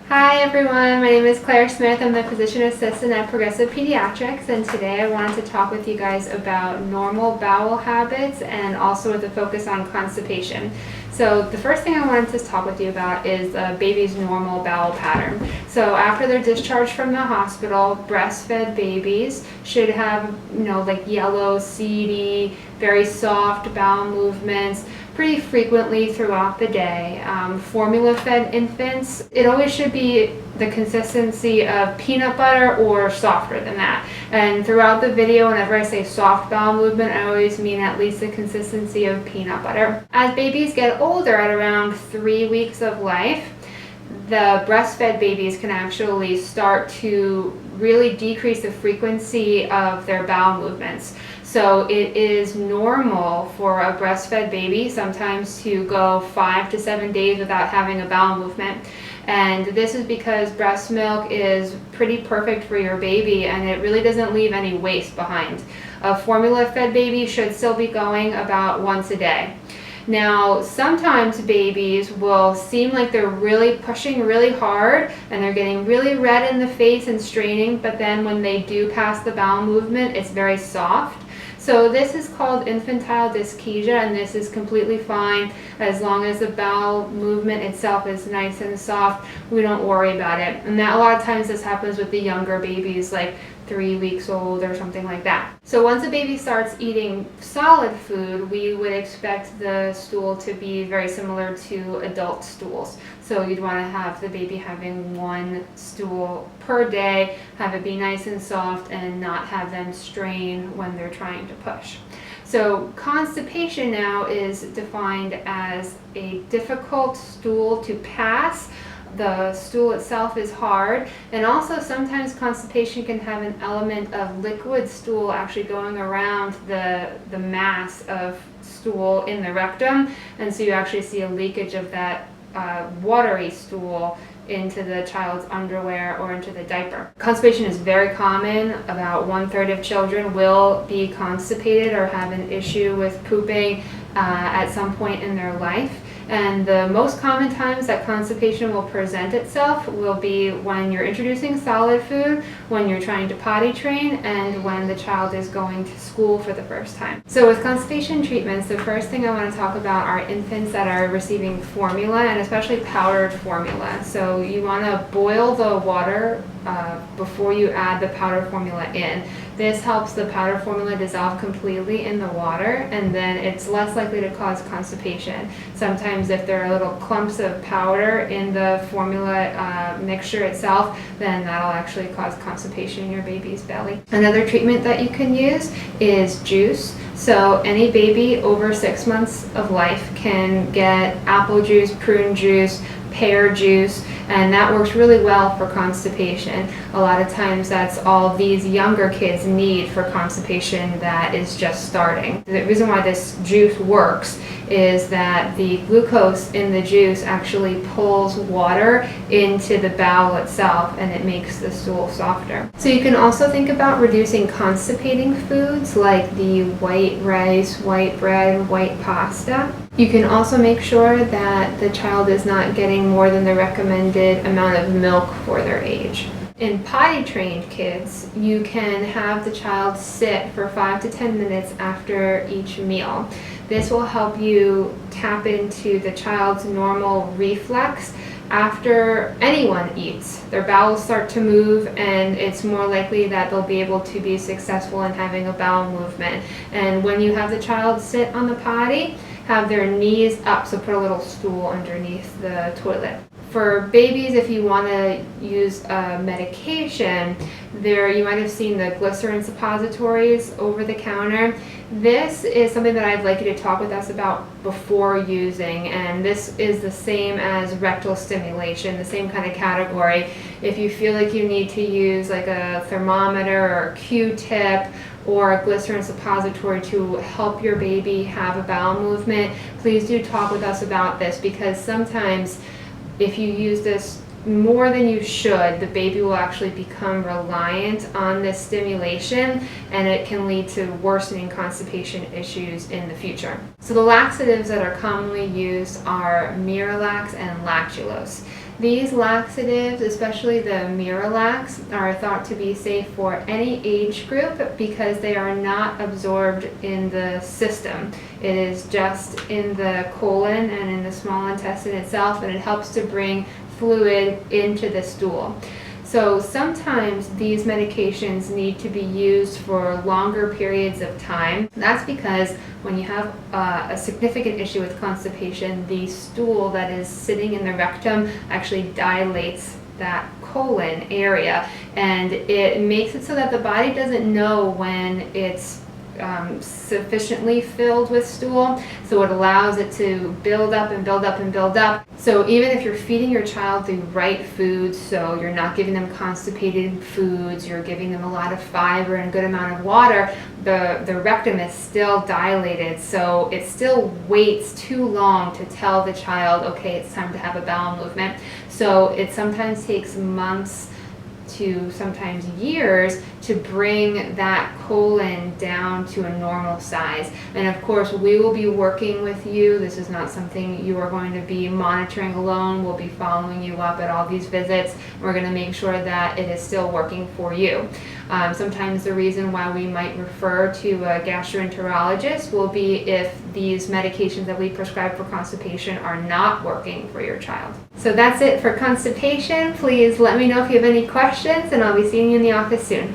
Hi everyone, my name is Claire Smith. I'm the physician assistant at Progressive Pediatrics, and today I wanted to talk with you guys about normal bowel habits and also with a focus on constipation. So the first thing I wanted to talk with you about is a baby's normal bowel pattern. So after they're discharged from the hospital, breastfed babies should have, like yellow, seedy, very soft bowel movements pretty frequently throughout the day. Formula-fed infants, it always should be the consistency of peanut butter or softer than that. And throughout the video, whenever I say soft bowel movement, I always mean at least the consistency of peanut butter. As babies get older, at around 3 weeks of life, the breastfed babies can actually start to really decrease the frequency of their bowel movements. So it is normal for a breastfed baby sometimes to go 5 to 7 days without having a bowel movement. And this is because breast milk is pretty perfect for your baby and it really doesn't leave any waste behind. A formula-fed baby should still be going about once a day. Now, sometimes babies will seem like they're really pushing really hard and they're getting really red in the face and straining, but then when they do pass the bowel movement, it's very soft. So this is called infantile dyschezia, and this is completely fine as long as the bowel movement itself is nice and soft. We don't worry about it. And that a lot of times this happens with the younger babies, like 3 weeks old or something like that. So once a baby starts eating solid food, we would expect the stool to be very similar to adult stools. So you'd want to have the baby having one stool per day, have it be nice and soft, and not have them strain when they're trying to push. So constipation now is defined as a difficult stool to pass. The stool itself is hard, and also sometimes constipation can have an element of liquid stool actually going around the mass of stool in the rectum, and so you actually see a leakage of that watery stool into the child's underwear or into the diaper. Constipation is very common. About 1/3 of children will be constipated or have an issue with pooping at some point in their life. And the most common times that constipation will present itself will be when you're introducing solid food, when you're trying to potty train, and when the child is going to school for the first time. So with constipation treatments, the first thing I want to talk about are infants that are receiving formula, and especially powdered formula. So you want to boil the water before you add the powdered formula in. This helps the powdered formula dissolve completely in the water, and then it's less likely to cause constipation. Sometimes if there are little clumps of powder in the formula mixture itself, then that'll actually cause constipation in your baby's belly. Another treatment that you can use is juice. So any baby over 6 months of life can get apple juice, prune juice, pear juice, and that works really well for constipation. A lot of times that's all these younger kids need for constipation that is just starting. The reason why this juice works is that the glucose in the juice actually pulls water into the bowel itself, and it makes the stool softer. So you can also think about reducing constipating foods like the white rice, white bread, white pasta. You can also make sure that the child is not getting more than the recommended amount of milk for their age. In potty-trained kids, you can have the child sit for 5 to 10 minutes after each meal. This will help you tap into the child's normal reflex. After anyone eats, their bowels start to move, and it's more likely that they'll be able to be successful in having a bowel movement. And when you have the child sit on the potty, have their knees up, so put a little stool underneath the toilet. For babies, if you want to use a medication, you might have seen the glycerin suppositories over the counter. This is something that I'd like you to talk with us about before using, and this is the same as rectal stimulation, the same kind of category. If you feel like you need to use like a thermometer or a Q-tip or a glycerin suppository to help your baby have a bowel movement, please do talk with us about this, because sometimes if you use this more than you should, the baby will actually become reliant on this stimulation, and it can lead to worsening constipation issues in the future. So the laxatives that are commonly used are Miralax and lactulose. These laxatives, especially the Miralax, are thought to be safe for any age group because they are not absorbed in the system. It is just in the colon and in the small intestine itself, and it helps to bring fluid into the stool. So sometimes these medications need to be used for longer periods of time. That's because when you have a significant issue with constipation, the stool that is sitting in the rectum actually dilates that colon area, and it makes it so that the body doesn't know when it's sufficiently filled with stool, so it allows it to build up and build up and build up. So even if you're feeding your child the right foods, so you're not giving them constipated foods, you're giving them a lot of fiber and a good amount of water, the rectum is still dilated, so it still waits too long to tell the child, okay, it's time to have a bowel movement. So it sometimes takes months to sometimes years to bring that colon down to a normal size. And of course, we will be working with you. This is not something you are going to be monitoring alone. We'll be following you up at all these visits. We're going to make sure that it is still working for you. Sometimes the reason why we might refer to a gastroenterologist will be if these medications that we prescribe for constipation are not working for your child. So that's it for constipation. Please let me know if you have any questions, and I'll be seeing you in the office soon.